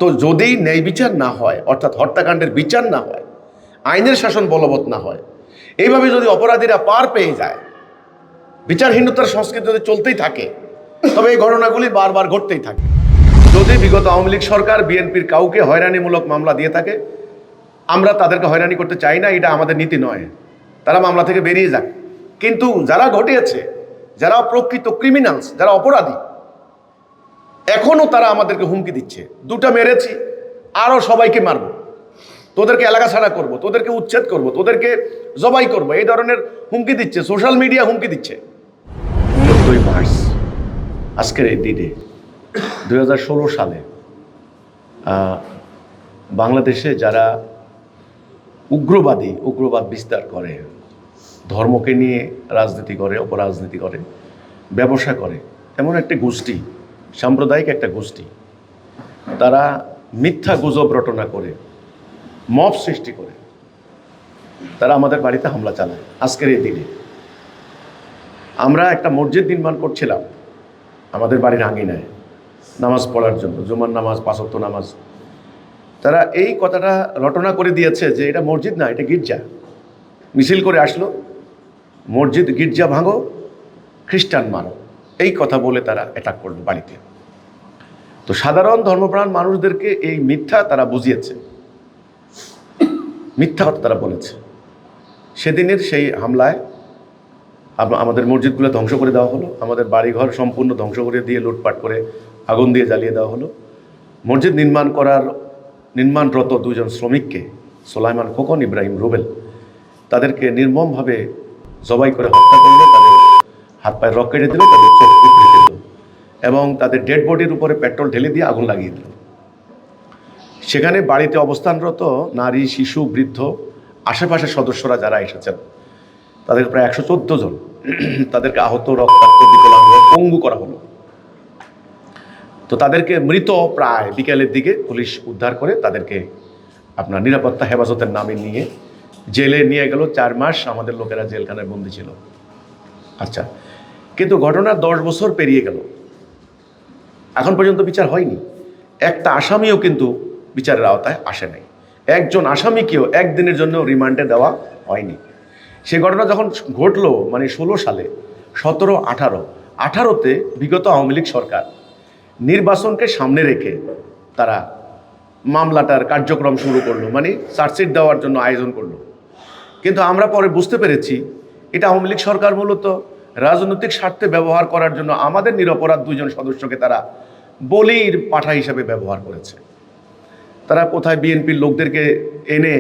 তো যদি ন্যায় বিচার না হয়, অর্থাৎ হত্যাকাণ্ডের বিচার না হয়, আইনের শাসন বলবৎ না হয়, এইভাবে যদি অপরাধীরা পার পেয়ে যায়, বিচারহীনতার সংস্কৃতি যদি চলতেই থাকে, তবে এই ঘটনাগুলি বারবার ঘটতেই থাকে। যদি বিগত আওয়ামী লীগ সরকার বিএনপির কাউকে হয়রানিমূলক মামলা দিয়ে থাকে, আমরা তাদেরকে হয়রানি করতে চাই না, এটা আমাদের নীতি নয়। তারা মামলা থেকে বেরিয়ে যাক। কিন্তু যারা ঘটিয়েছে, যারা প্রকৃত ক্রিমিনালস, যারা অপরাধী, এখনো তারা আমাদেরকে হুমকি দিচ্ছে, দুটা মেরেছি, আরো সবাইকে মারব, তোদেরকে এলাকা ছাড়া করব, তোদেরকে উচ্ছেদ করব, তোদেরকে জবাই করব, এই ধরনের হুমকি দিচ্ছে। সোশ্যাল মিডিয়া হুমকি দিচ্ছে। 14 মার্চ আজকের এই দিনে 2016 সালে বাংলাদেশে যারা উগ্রবাদ বিস্তার করে, ধর্মকে নিয়ে রাজনীতি করে, অপরাজনীতি করে, ব্যবসা করে, এমন একটা গোষ্ঠী, সাম্প্রদায়িক একটা গোষ্ঠী, তারা মিথ্যা গুজব রটনা করে, মব সৃষ্টি করে, তারা আমাদের বাড়িতে হামলা চালায়। আজকের এই দিনে আমরা একটা মসজিদ নির্মাণ করছিলাম আমাদের বাড়ির আঙিনায় নামাজ পড়ার জন্য, জুমার নামাজ, 5 ওয়াক্ত নামাজ। তারা এই কথাটা রটনা করে দিয়েছে যে এটা মসজিদ না, এটা গির্জা। মিছিল করে আসলো, মসজিদ গির্জা ভাঙো, খ্রিস্টান মারো, এই কথা বলে তারা অ্যাটাক করলো বাড়িতে। তো সাধারণ ধর্মপ্রাণ মানুষদেরকে এই মিথ্যা তারা বুঝিয়েছে, মিথ্যা কথা তারা বলেছে। সেদিনের সেই হামলায় আমাদের মসজিদগুলো ধ্বংস করে দেওয়া হলো, আমাদের বাড়িঘর সম্পূর্ণ ধ্বংস করে দিয়ে, লুটপাট করে, আগুন দিয়ে জ্বালিয়ে দেওয়া হলো। মসজিদ নির্মাণরত 2 জন শ্রমিককে, সোলাইমান খোকন, ইব্রাহিম রুবেল, তাদেরকে নির্মমভাবে জবাই করে হত্যা করলো, তাদের হাত পায়ে রক কেটে দিল, তাদের চোখ উপড়ে দিল এবং তাদের ডেড বডির উপরে পেট্রোল ঢেলে দিয়ে আগুন লাগিয়ে দিল। সেখানে বাড়িতে অবস্থানরত নারী, শিশু, বৃদ্ধ, আশেপাশের সদস্যরা যারা এসেছেন, তাদের প্রায় 114 জন, তাদেরকে আহত, রক্তাক্ত, বিকলাঙ্গ, পঙ্গু করা হলো। তো তাদেরকে মৃত প্রায় বিকেলের দিকে পুলিশ উদ্ধার করে তাদেরকে আপনার নিরাপত্তা হেফাজতের নামে নিয়ে জেলে নিয়ে গেল। 4 মাস আমাদের লোকেরা জেলখানায় বন্দী ছিল। আচ্ছা, কিন্তু ঘটনার 10 বছর পেরিয়ে গেল, এখন পর্যন্ত বিচার হয়নি। একটা আসামিও কিন্তু বিচারের আওতায় আসে নাই। একজন আসামিকেও একদিনের জন্য রিমান্ডে দেওয়া হয়নি। সে ঘটনা যখন ঘটলো, মানে 16 সালে, 17, 18তে বিগত আওয়ামী লীগ সরকার নির্বাচনকে সামনে রেখে তারা মামলাটার কার্যক্রম শুরু করলো, মানে চার্জশিট দেওয়ার জন্য আয়োজন করলো। কিন্তু আমরা পরে বুঝতে পেরেছি এটা আওয়ামী লীগ সরকার মূলত রাজনৈতিক স্বার্থে ব্যবহার করার জন্য আমাদের নিরপরাধ 2 জন সদস্যকে তারা বলির পাঠা হিসাবে ব্যবহার করেছে। তারা কোথায় বিএনপির লোকদেরকে এনে,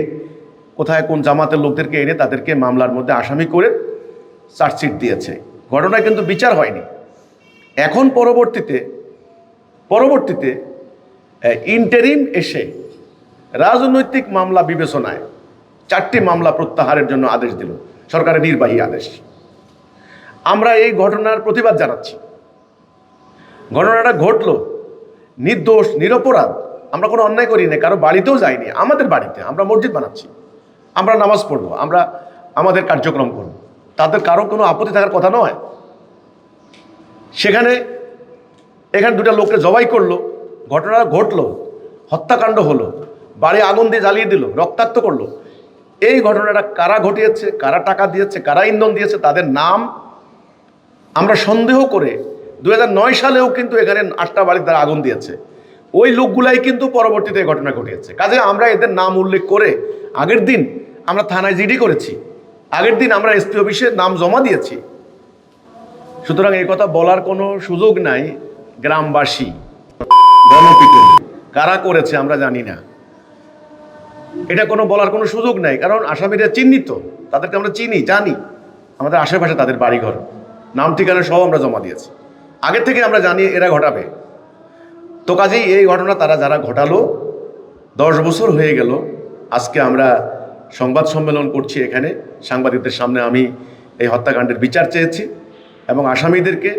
কোথায় কোন জামাতের লোকদেরকে এনে তাদেরকে মামলার মধ্যে আসামি করে চার্জশিট দিয়েছে। ঘটনায় কিন্তু বিচার হয়নি। এখন পরবর্তীতে ইন্টারিম এসে রাজনৈতিক মামলা বিবেচনায় 4টি মামলা প্রত্যাহারের জন্য আদেশ দিল, সরকারের নির্বাহী আদেশ। আমরা এই ঘটনার প্রতিবাদ জানাচ্ছি। ঘটনাটা ঘটলো, নির্দোষ, নিরপরাধ, আমরা কোনো অন্যায় করি না, কারো বাড়িতেও যাইনি, আমাদের বাড়িতে আমরা মসজিদ বানাচ্ছি, আমরা নামাজ পড়বো, আমরা আমাদের কার্যক্রম করব, তাদের কারো কোনো আপত্তি থাকার কথা নয়। এখানে 2টা লোককে জবাই করলো, ঘটনা ঘটলো, হত্যাকাণ্ড হলো, বাড়ি আগুন দিয়ে জ্বালিয়ে দিল, রক্তাক্ত করলো। এই ঘটনাটা কারা ঘটিয়েছে, কারা টাকা দিয়েছে, কারা ইন্ধন দিয়েছে, তাদের নাম আমরা সন্দেহ করে 2009 সালেও কিন্তু এখানে 8টা বাড়ির দ্বারা আগুন দিয়েছে। ওই লোকগুলাই কিন্তু পরবর্তীতে এই ঘটনা ঘটিয়েছে। কাজে আমরা এদের নাম উল্লেখ করে আগের দিন আমরা থানায় জিডি করেছি, আগের দিন আমরা এসপি অফিসে নাম জমা দিয়েছি। সুতরাং এই কথা বলার কোনো সুযোগ নাই। গ্রামবাসী, গণপিটুনি কারা করেছে আমরা জানি না, এটা কোনো বলার কোনো সুযোগ নাই, কারণ আসামিরা চিহ্নিত, তাদেরকে আমরা চিনি, জানি, আমাদের আশেপাশে তাদের বাড়িঘর, নাম ঠিকানা সব আমরা জমা দিয়েছি। আগে থেকে আমরা জানি এরা ঘটাবে। তো কাজেই এই ঘটনা তারা যারা ঘটালো, 10 বছর হয়ে গেল। আজকে আমরা সংবাদ সম্মেলন করছি এখানে, সাংবাদিকদের সামনে আমি এই হত্যাকাণ্ডের বিচার চেয়েছি এবং আসামিদেরকে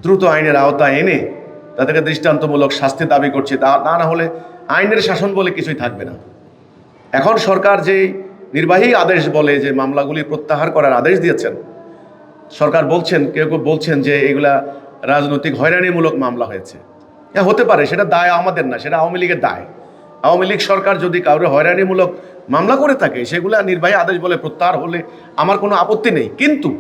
দ্রুত আইনের আওতায় এনে তাদেরকে দৃষ্টান্তমূলক শাস্তি দাবি করছি। তা না হলে আইনের শাসন বলে কিছুই থাকবে না। এখন সরকার যে নির্বাহী আদেশ বলে যে মামলাগুলি প্রত্যাহার করার আদেশ দিয়েছেন, সরকার বলছেন, কেউ কেউ বলছেন যে এগুলা রাজনৈতিক হয়রানিমূলক মামলা হয়েছে। হ্যাঁ, হতে পারে, সেটা দায় আমাদের না, সেটা আওয়ামী লীগের দায়। আওয়ামী লীগ সরকার যদি কাউরে হয়রানিমূলক মামলা করে থাকে সেগুলো নির্বাহী আদেশ বলে প্রত্যাহার হলে আমার কোনো আপত্তি নেই, কিন্তু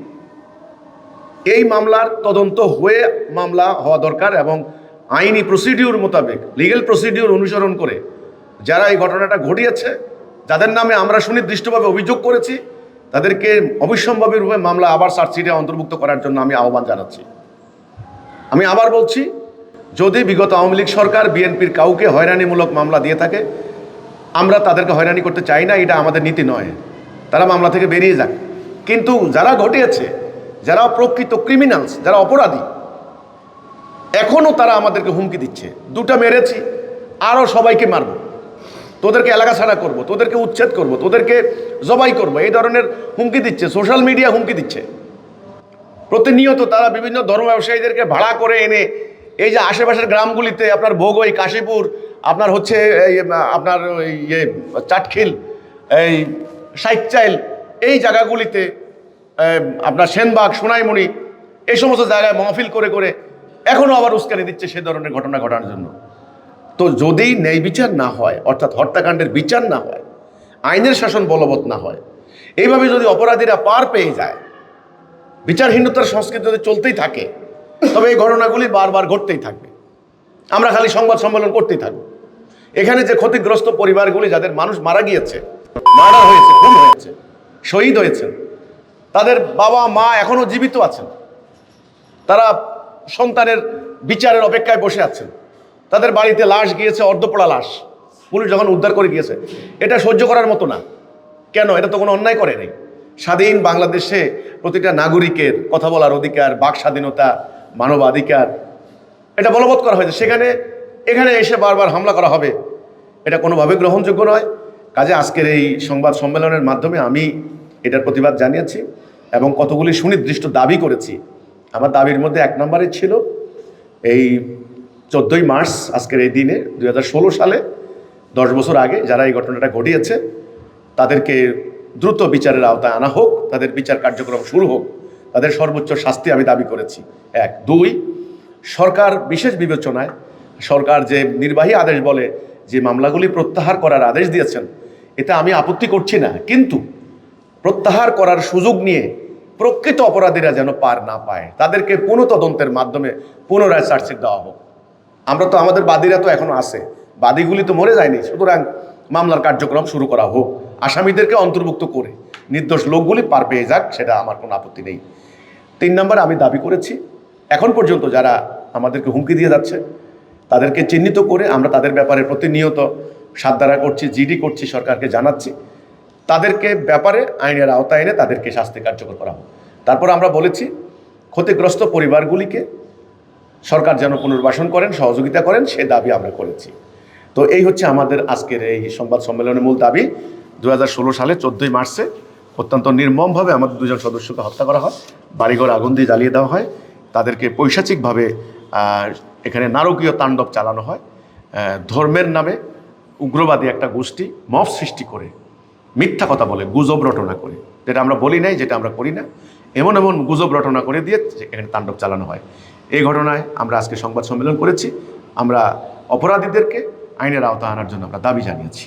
এই মামলার তদন্ত হয়ে মামলা হওয়া দরকার এবং আইনি প্রসিডিউর মোতাবেক লিগ্যাল প্রসিডিউর অনুসরণ করে যারা এই ঘটনাটা ঘটিয়েছে, যাদের নামে আমরা সুনির্দিষ্টভাবে অভিযোগ করেছি, তাদেরকে অবিসম্ভাবী রূপে মামলা আবার চার্জশিটে অন্তর্ভুক্ত করার জন্য আমি আহ্বান জানাচ্ছি। আমি আবার বলছি, যদি বিগত আওয়ামী লীগ সরকার বিএনপির কাউকে হয়রানিমূলক মামলা দিয়ে থাকে, আমরা তাদেরকে হয়রানি করতে চাই না, এটা আমাদের নীতি নয়। তারা মামলা থেকে বেরিয়ে যাক, কিন্তু যারা ঘটিয়েছে, যারা প্রকৃত ক্রিমিনালস, যারা অপরাধী, এখনও তারা আমাদেরকে হুমকি দিচ্ছে, দুটা মেরেছি আরও সবাইকে মারব, তোদেরকে এলাকা ছাড়া করব, তোদেরকে উচ্ছেদ করব, তোদেরকে জবাই করব, এই ধরনের হুমকি দিচ্ছে। সোশ্যাল মিডিয়া হুমকি দিচ্ছে প্রতিনিয়ত। তারা বিভিন্ন ধর্ম ব্যবসায়ীদেরকে ভাড়া করে এনে এই যে আশেপাশের গ্রামগুলিতে, আপনার ভোগই, কাশীপুর, আপনার হচ্ছে আপনার ইয়ে চাটখিল, এই সাইকচাইল, এই জায়গাগুলিতে, আপনার সেনবাগ, সোনাইমণি, এই সমস্ত জায়গায় মহফিল করে করে এখনও আবার উস্কানি দিচ্ছে সে ধরনের ঘটনা ঘটানোর জন্য। তো যদি ন্যায় বিচার না হয়, অর্থাৎ হত্যাকাণ্ডের বিচার না হয়, আইনের শাসন বলবৎ না হয়, এইভাবে যদি অপরাধীরা পার পেয়ে যায়, বিচারহীনতার সংস্কৃতি যদি চলতেই থাকে, তবে এই ঘটনাগুলি বারবার ঘটতেই থাকবে। আমরা খালি সংবাদ সম্মেলন করতেই থাকবো। এখানে যে ক্ষতিগ্রস্ত পরিবারগুলি, যাদের মানুষ মারা গিয়েছে, মার্ডার হয়েছে, খুন হয়েছে, শহীদ হয়েছেন, তাদের বাবা মা এখনো জীবিত আছেন, তারা সন্তানের বিচারের অপেক্ষায় বসে আছেন, তাদের বাড়িতে লাশ গিয়েছে, অর্ধপোড়া লাশ, পুলিশ যখন উদ্ধার করে গিয়েছে। এটা সহ্য করার মতো না। কেন? এটা তো কোনো অন্যায় করে নেই। স্বাধীন বাংলাদেশে প্রতিটা নাগরিকের কথা বলার অধিকার, বাক স্বাধীনতা, মানবাধিকার, এটা বলবৎ করা হয়েছে। এখানে এসে বারবার হামলা করা হবে, এটা কোনোভাবে গ্রহণযোগ্য নয়। কাজে আজকের এই সংবাদ সম্মেলনের মাধ্যমে আমি এটার প্রতিবাদ জানিয়েছি এবং কতগুলি সুনির্দিষ্ট দাবি করেছি। আমার দাবির মধ্যে 1 নম্বরে ছিল, এই 14ই মার্চ আজকের এই দিনে 2016 সালে 10 বছর আগে যারা এই ঘটনাটা ঘটিয়েছে, তাদেরকে দ্রুত বিচারের আওতায় আনা হোক, তাদের বিচার কার্যক্রম শুরু হোক, তাদের সর্বোচ্চ শাস্তি আমি দাবি করেছি। 1, 2, সরকার বিশেষ বিবেচনায়, সরকার যে নির্বাহী আদেশ বলে যে মামলাগুলি প্রত্যাহার করার আদেশ দিয়েছেন, এতে আমি আপত্তি করছি না, কিন্তু প্রত্যাহার করার সুযোগ নিয়ে প্রকৃত অপরাধীরা যেন পার না পায়, তাদেরকে পুনঃতদন্তের মাধ্যমে পুনরায় চার্জশিট দেওয়া হোক। আমরা তো, আমাদের বাদীরা তো এখনো আছে, বাদীগুলি তো মরে যায়নি, সুতরাং মামলার কার্যক্রম শুরু করা হোক, আসামিদেরকে অন্তর্ভুক্ত করে নির্দোষ লোকগুলি পার পেয়ে যাক, সেটা আমার কোনো আপত্তি নেই। 3 নম্বরে আমি দাবি করেছি, এখন পর্যন্ত যারা আমাদেরকে হুমকি দিয়ে যাচ্ছে, তাদেরকে চিহ্নিত করে আমরা তাদের ব্যাপারে প্রতিনিয়ত সাবধানা করছি, জিডি করছি, সরকারকে জানাচ্ছি, তাদেরকে ব্যাপারে আইনের আওতায় এনে তাদেরকে শাস্তি কার্যকর করা হোক। তারপর আমরা বলেছি, ক্ষতিগ্রস্ত পরিবারগুলিকে সরকার যেন পুনর্বাসন করেন, সহযোগিতা করেন, সে দাবি আমরা করেছি। তো এই হচ্ছে আমাদের আজকের এই সংবাদ সম্মেলনের মূল দাবি। 2016 সালে 14ই মার্চে অত্যন্ত নির্মমভাবে আমাদের 2 জন সদস্যকে হত্যা করা হয়, বাড়িঘর আগুন দিয়ে জ্বালিয়ে দেওয়া হয়, তাদেরকে পৈশাচিকভাবে এখানে নারকীয় তাণ্ডব চালানো হয়। ধর্মের নামে উগ্রবাদী একটা গোষ্ঠী মব সৃষ্টি করে, মিথ্যা কথা বলে, গুজব রটনা করে, যেটা আমরা বলি নাই, যেটা আমরা করি না, এমন এমন গুজব রটনা করে দিয়ে এখানে তাণ্ডব চালানো হয়। এই ঘটনায় আমরা আজকে সংবাদ সম্মেলন করেছি। আমরা অপরাধীদেরকে আইনের আওতায় আনার জন্য আমরা দাবি জানিয়েছি।